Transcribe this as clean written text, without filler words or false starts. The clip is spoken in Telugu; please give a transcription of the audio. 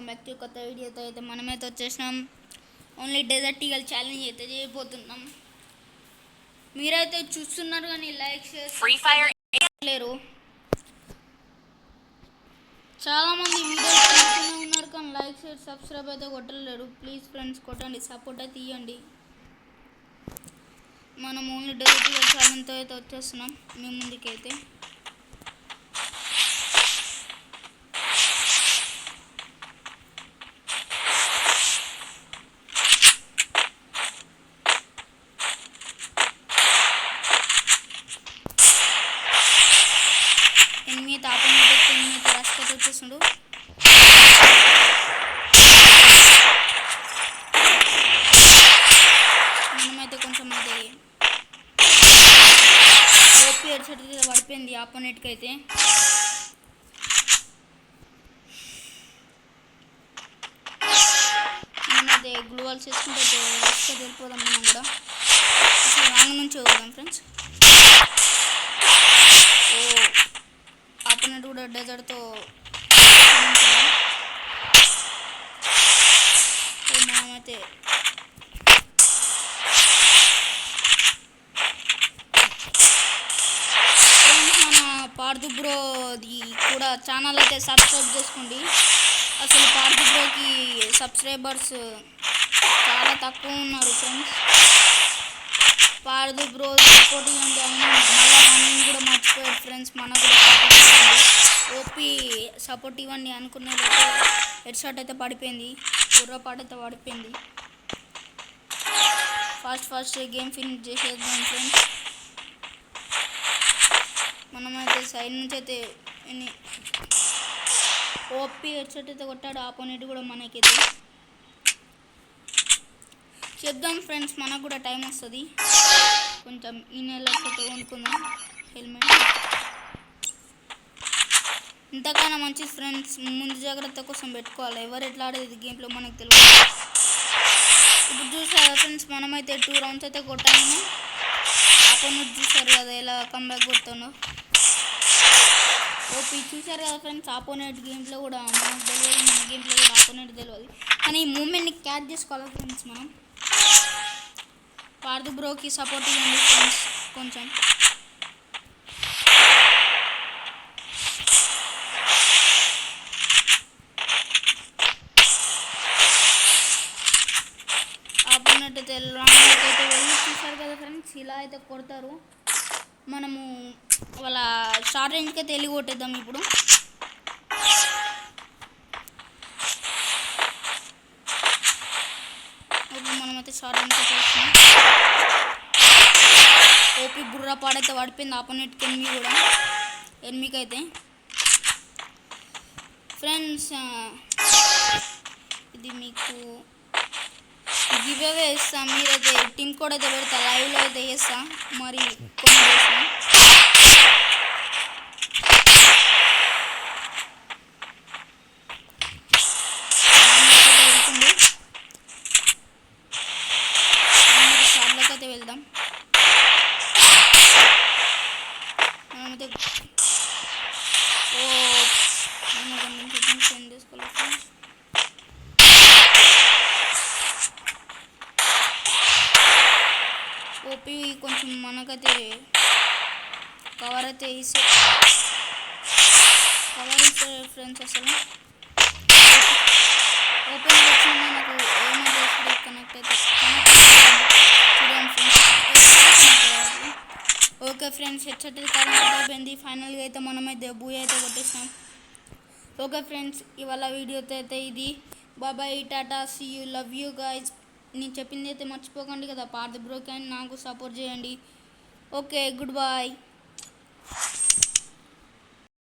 వెల్కమ్ బ్యాక్ టు కొత్త వీడియోతో అయితే మనమైతే వచ్చేసినాం. ఓన్లీ డెజర్ట్ ఈగల్ ఛాలెంజ్ అయితే చేయబోతున్నాం. మీరైతే చూస్తున్నారు కానీ లైక్ షేర్ లేరు. చాలామంది వీడియోస్ చూస్తూనే ఉన్నారు కానీ లైక్ షేర్ సబ్స్క్రైబ్ అయితే కొట్టలేరు. ప్లీజ్ ఫ్రెండ్స్ కొట్టండి, సపోర్ట్ అయితే ఇవ్వండి. మనం ఓన్లీ డెజర్ట్ ఈగల్ ఛాలెంజ్తో అయితే వచ్చేస్తున్నాం మీ ముందుకైతే. ఎనిమిది తాపనైతే ఎనిమిది రాసుకొని వచ్చేస్తుండు. మనమైతే కొంచెం అయితే ఓపీ హెడ్సెట్ పడిపోయింది ఆపోనెట్కి అయితే. మనమైతే గ్లూవాల్స్ వేసుకుంటే వస్తే వెళ్ళిపోదాం. మనం కూడా అసలు రాంగ్ నుంచి పోదాం ఫ్రెండ్స్. ఆపోనెంట్ కూడా డెజర్ట్తో మనమైతే మన పార్దు బ్రోది కూడా ఛానల్ అయితే సబ్స్క్రైబ్ చేసుకోండి. అసలు పార్దు బ్రోకి సబ్స్క్రైబర్స్ చాలా తక్కువ ఉన్నారు ఫ్రెండ్స్. పార్దు బ్రో సపోర్ట్ ఇవ్వండి. అయినా మళ్ళీ రన్నింగ్ కూడా మర్చిపోయారు ఫ్రెండ్స్. మనకు కూడా సపోర్ట్ ఇవ్వండి, ఓపీ సపోర్ట్ ఇవ్వండి. అనుకున్నట్లయితే హెడ్ షాట్ అయితే పడిపోయింది, గుర్రపాటు అయితే పడిపోయింది. ఫాస్ట్ గేమ్ ఫినిష్ చేసేద్దాం ఫ్రెండ్స్. మనమైతే సైడ్ నుంచి అయితే ఓపీ హెడ్ షాట్ అయితే కొట్టాడు ఆపోనెంట్ కూడా. మనకైతే చెప్దాం ఫ్రెండ్స్, మనకు కూడా టైం వస్తుంది. కొంచెం ఈ నెల అయితే కొనుక్కుందాం హెల్మెట్. ఇంతకన్నా మంచి ఫ్రెండ్స్ ముందు జాగ్రత్త కోసం పెట్టుకోవాలి. ఎవరు ఎట్లా ఆడేది గేమ్లో మనకు తెలియదు. ఇప్పుడు చూసారా ఫ్రెండ్స్, మనమైతే 2 రౌండ్స్ అయితే కొట్టాము. ఆపోనెంట్ చూసారు కదా ఎలా కంబ్యాక్ కొట్టాను. ఓపీ చూసారు కదా ఫ్రెండ్స్, ఆపోనెంట్ గేమ్లో కూడా మనకు తెలియదు, మన గేమ్లో కూడా ఆపోనెంట్ తెలియదు. కానీ ఈ మూమెంట్ని క్యాచ్ చేసుకోవాలి ఫ్రెండ్స్. మనం పార్దు బ్రోకి సపోర్ట్ ఇవ్వండి ఫ్రెండ్స్ కొంచెం. ఆపోనెంట్ అయితే లాంగ్ అయితే వెళ్ళి చూసారు కదా ఫ్రెండ్స్, ఇలా అయితే కొడతారు. మనము వాళ్ళ షార్ట్ రేంజ్కి అయితే వెళ్ళి కొట్టేద్దాం ఇప్పుడు. మనమైతే షార్ట్ రేంజ్ అయితే వస్తున్నాం. ఓపీ బుర్రా పాడైతే పడిపోయింది ఆపోనెంట్కి. ఎనిమికి అయితే ఫ్రెండ్స్ ఇది మీకు గివ్ అవే ఇస్తా. మీరైతే టీమ్ కోడ్ అయితే పెడతా, లైవ్లో అయితే వేస్తా. మరి కొన్ని చేస్తాం. షార్ట్లోకి అయితే వెళ్దాం. మనమైతే సెండ్ చేసుకోవాలి ఫ్రెండ్స్. ఓపీ కొంచెం మనకైతే కవర్ ఇస్తే ఫ్రెండ్స్. అసలు ఓపెన్ వచ్చిన మనకు ఏమైతే కనెక్ట్ అయితే చూడండి friends. Okay friends, headset current అయిపోయింది. ఫైనల్గా అయితే మనమైతే బూయ్ అయితే కొట్టేసాం. ఓకే ఫ్రెండ్స్, ఇవాళ వీడియోతో అయితే ఇది. Bye, tata, see you, love you guys. నేను చెప్పింది అయితే మర్చిపోకండి కదా, పార్దు బ్రోకి అని నాకు సపోర్ట్ చేయండి. Okay, good bye.